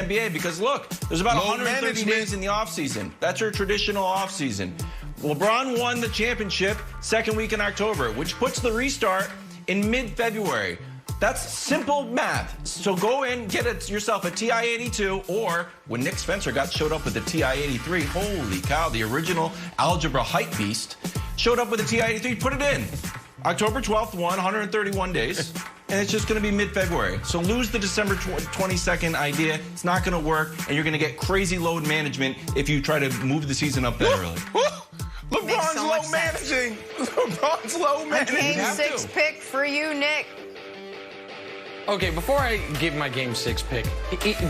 NBA because, look, there's about 130 days in the offseason. That's your traditional offseason. LeBron won the championship second week in October, which puts the restart in mid-February. That's simple math. So go in, get yourself a TI-82, or when Nick Spencer showed up with the TI-83, holy cow, the original algebra hype beast, showed up with a TI-83, put it in. October 12th, 131 days, and it's just going to be mid-February. So lose the December 22nd idea. It's not going to work, and you're going to get crazy load management if you try to move the season up that early. LeBron's low managing. LeBron's low managing. A Game 6 pick for you, Nick. Okay, before I give my Game 6 pick,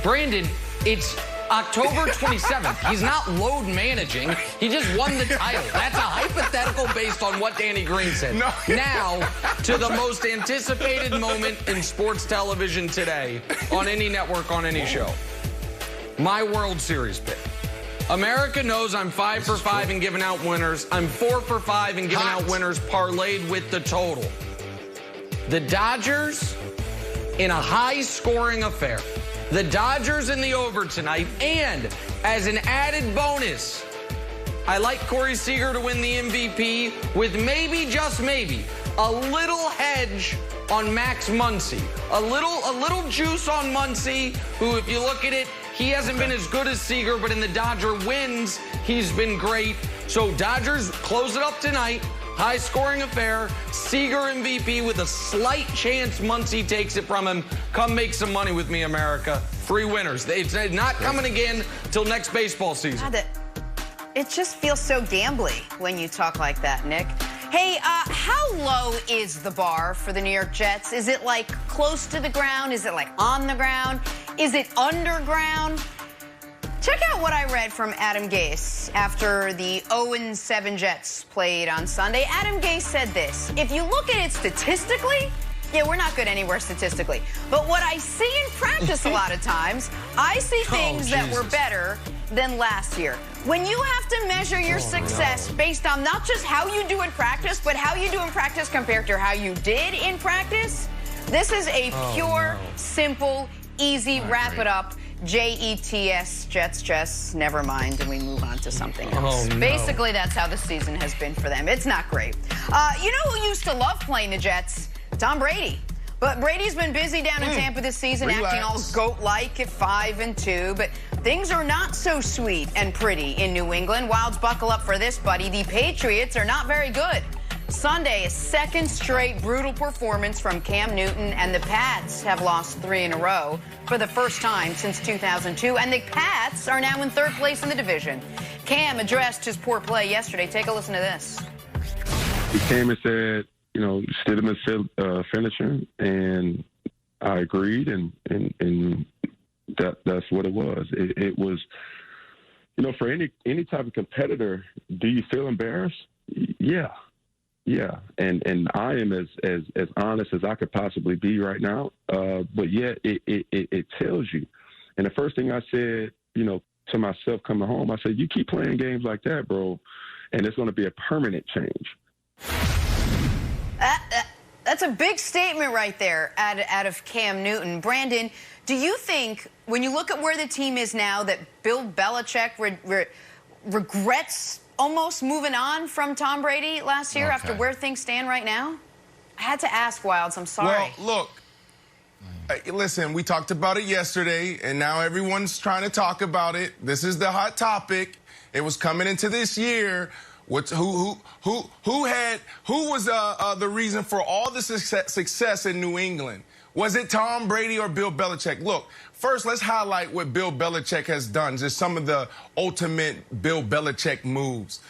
Brandon, it's October 27th. He's not load managing. He just won the title. That's a hypothetical based on what Danny Green said. No. Now, to the most anticipated moment in sports television today on any network, on any show. My World Series pick. America knows I'm 5 for 5 in giving out winners. I'm 4 for 5 in giving out winners parlayed with the total. The Dodgers in a high-scoring affair. The Dodgers in the over tonight, and as an added bonus, I like Corey Seager to win the MVP with maybe, just maybe, a little hedge on Max Muncy. A little juice on Muncy, who, if you look at it, he hasn't been as good as Seager, but in the Dodger wins, he's been great. So Dodgers close it up tonight. High-scoring affair. Seager MVP with a slight chance Muncy takes it from him. Come make some money with me, America. Free winners. It's not coming again till next baseball season. God, it just feels so gambly when you talk like that, Nick. Hey, how low is the bar for the New York Jets? Is it like close to the ground? Is it like on the ground? Is it underground? Check out what I read from Adam Gase after the 0-7 Jets played on Sunday. Adam Gase said this: if you look at it statistically, yeah, we're not good anywhere statistically. But what I see in practice a lot of times, I see things that were better than last year. When you have to measure your success based on not just how you do in practice, but how you do in practice compared to how you did in practice, this is a pure, simple, easy, wrap it up. Jets, Jets, never mind, and we move on to something else. Basically, that's how the season has been for them. It's not great. You know who used to love playing the Jets? Tom Brady. But Brady's been busy down in Tampa this season, acting all goat-like at 5-2. But things are not so sweet and pretty in New England. Wilds, buckle up for this, buddy. The Patriots are not very good. Sunday, a second straight brutal performance from Cam Newton, and the Pats have lost 3 in a row for the first time since 2002, and the Pats are now in 3rd place in the division. Cam addressed his poor play yesterday. Take a listen to this. He came and said, you know, Stidham's finisher, and I agreed, and that's what it was. It was, you know, for any type of competitor, do you feel embarrassed? Yeah, and I am as honest as I could possibly be right now. But yeah, it tells you. And the first thing I said, you know, to myself coming home, I said, you keep playing games like that, bro, and it's going to be a permanent change. That's a big statement right there out of Cam Newton. Brandon, do you think, when you look at where the team is now, that Bill Belichick regrets almost moving on from Tom Brady last year after where things stand right now? I had to ask, Wilds. I'm sorry. Well, look, listen, we talked about it yesterday, and now everyone's trying to talk about it. This is the hot topic. It was coming into this year. Who was the reason for all the success in New England? Was it Tom Brady or Bill Belichick? Look, first, let's highlight what Bill Belichick has done, just some of the ultimate Bill Belichick moves.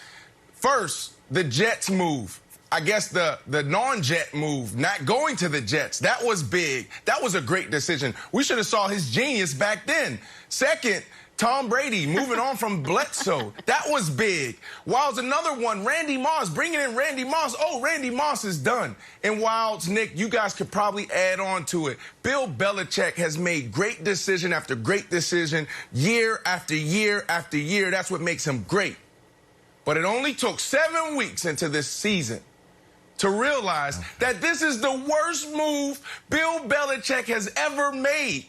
First, the Jets move. I guess the non-Jet move, not going to the Jets. That was big. That was a great decision. We should have saw his genius back then. Second, Tom Brady moving on from Bledsoe. That was big. Wilds, another one, Randy Moss, bringing in Randy Moss. Oh, Randy Moss is done. And Wilds, Nick, you guys could probably add on to it. Bill Belichick has made great decision after great decision, year after year after year. That's what makes him great. But it only took 7 weeks into this season to realize that this is the worst move Bill Belichick has ever made.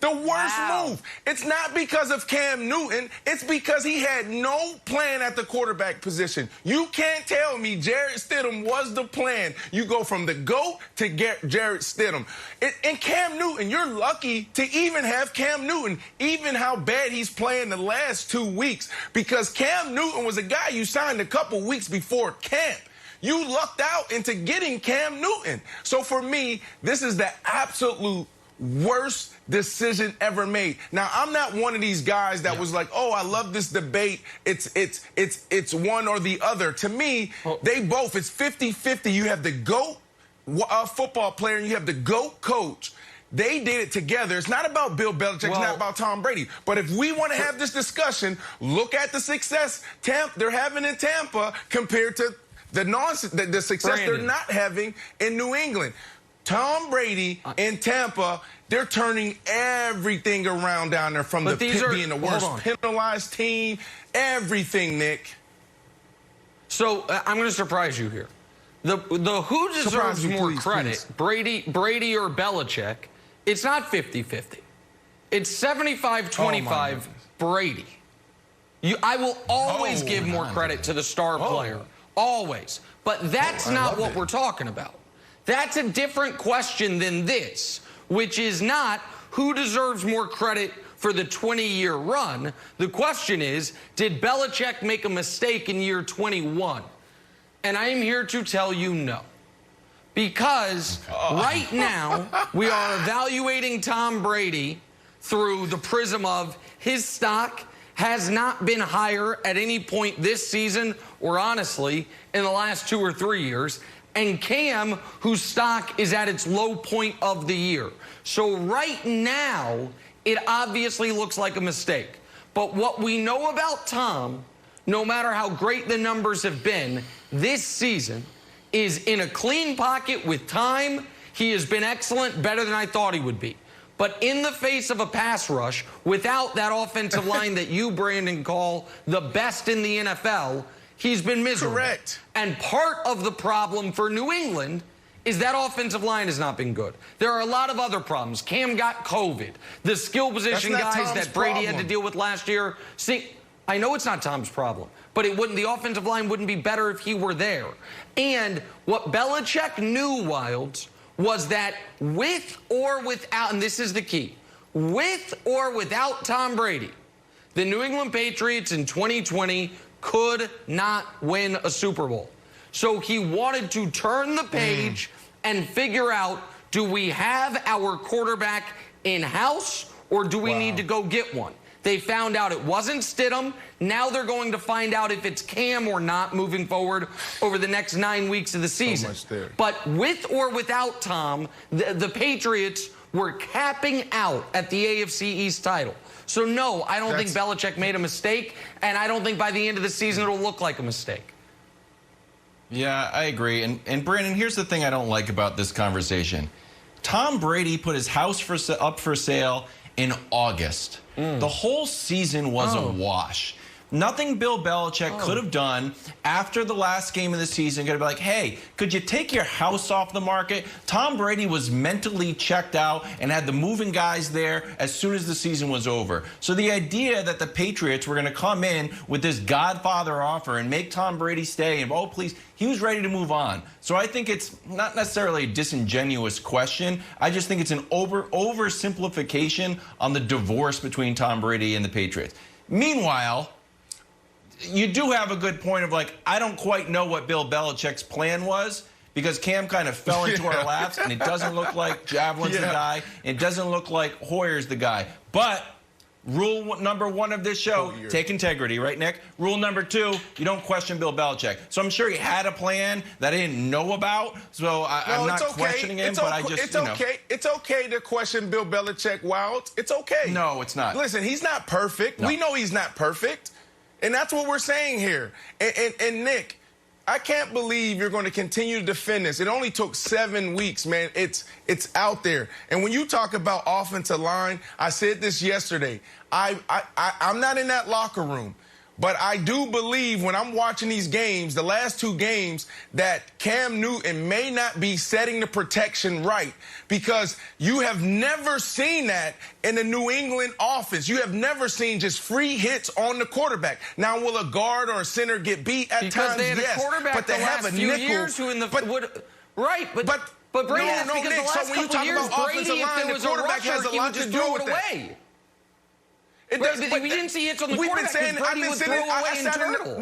The worst move. It's not because of Cam Newton. It's because he had no plan at the quarterback position. You can't tell me Jarrett Stidham was the plan. You go from the GOAT to Jarrett Stidham. And Cam Newton, you're lucky to even have Cam Newton, even how bad he's playing the last 2 weeks, because Cam Newton was a guy you signed a couple weeks before camp. You lucked out into getting Cam Newton. So for me, this is the absolute worst decision ever made. Now, I'm not one of these guys that was like, oh, I love this debate. It's one or the other. To me, they both, it's 50-50. You have the GOAT football player and you have the GOAT coach. They did it together. It's not about Bill Belichick. It's not about Tom Brady. But if we want to have this discussion, look at the success they're having in Tampa compared to the success they're not having in New England. Tom Brady in Tampa, they're turning everything around down there, from being the worst penalized team, everything, Nick. So I'm going to surprise you here. The who deserves more credit, Brady or Belichick, it's not 50-50. It's 75-25 Brady. I will always give more credit to the star player. Always. But that's not what we're talking about. That's a different question than this, which is not who deserves more credit for the 20-year run. The question is, did Belichick make a mistake in year 21? And I am here to tell you no. Because right now, we are evaluating Tom Brady through the prism of his stock has not been higher at any point this season, or honestly, in the last 2 or 3 years, and Cam, whose stock is at its low point of the year. So right now, it obviously looks like a mistake. But what we know about Tom, no matter how great the numbers have been this season, is in a clean pocket with time. He has been excellent, better than I thought he would be. But in the face of a pass rush, without that offensive line that you, Brandon, call the best in the NFL, he's been miserable. Correct. And part of the problem for New England is that offensive line has not been good. There are a lot of other problems. Cam got COVID. The skill position guys that Brady had to deal with last year. See, I know it's not Tom's problem, but the offensive line wouldn't be better if he were there. And what Belichick knew, Wilds, was that with or without, and this is the key, with or without Tom Brady, the New England Patriots in 2020 could not win a Super Bowl. So he wanted to turn the page and figure out, do we have our quarterback in-house or do we need to go get one? They found out it wasn't Stidham. Now they're going to find out if it's Cam or not moving forward over the next 9 weeks of the season. But with or without Tom, the Patriots were capping out at the AFC East title. So, no, I don't think Belichick made a mistake, and I don't think by the end of the season it'll look like a mistake. Yeah, I agree. And Brandon, here's the thing I don't like about this conversation. Tom Brady put his house up for sale in August. The whole season was a wash. Nothing Bill Belichick could have done after the last game of the season could have been like, hey, could you take your house off the market? Tom Brady was mentally checked out and had the moving guys there as soon as the season was over. So the idea that the Patriots were going to come in with this Godfather offer and make Tom Brady stay and, oh, please, he was ready to move on. So I think it's not necessarily a disingenuous question. I just think it's an oversimplification on the divorce between Tom Brady and the Patriots. Meanwhile, you do have a good point of like, I don't quite know what Bill Belichick's plan was because Cam kind of fell into our laps and it doesn't look like Javelin's the guy. It doesn't look like Hoyer's the guy. But rule number one of this show, take integrity, right, Nick? Rule number two, you don't question Bill Belichick. So I'm sure he had a plan that I didn't know about. So I'm not questioning him, but I just, It's okay to question Bill Belichick, Wild. It's okay. No, it's not. Listen, he's not perfect. No. We know he's not perfect. And that's what we're saying here. And Nick, I can't believe you're going to continue to defend this. It only took 7 weeks, man. It's out there. And when you talk about offensive line, I said this yesterday. I'm not in that locker room. But I do believe when I'm watching these games, the last two games, that Cam Newton may not be setting the protection right, because you have never seen that in the New England offense. You have never seen just free hits on the quarterback. Now, will a guard or a center get beat at times? They had a quarterback but they the have last a few nickel. years who in the But Brady, no, because Nick, the last so when you couple talk years, about Brady, offensive if line, there the was a quarterback rusher, has a he lot would to just do throw with it that. away. We We didn't see hits on the We've been quarterback saying, because I've Brady been would saying, throw away and turtle.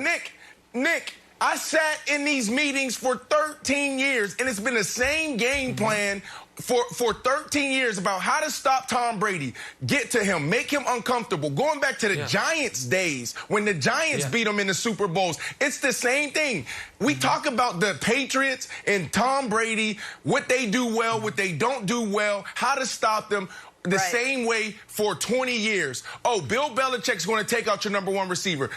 Nick, I sat in these meetings for 13 years, and it's been the same game plan for 13 years about how to stop Tom Brady, get to him, make him uncomfortable. Going back to the Giants days when the Giants beat him in the Super Bowls, it's the same thing. We talk about the Patriots and Tom Brady, what they do well, what they don't do well, how to stop them. The same way for 20 years. Oh, Bill Belichick's going to take out your #1 receiver.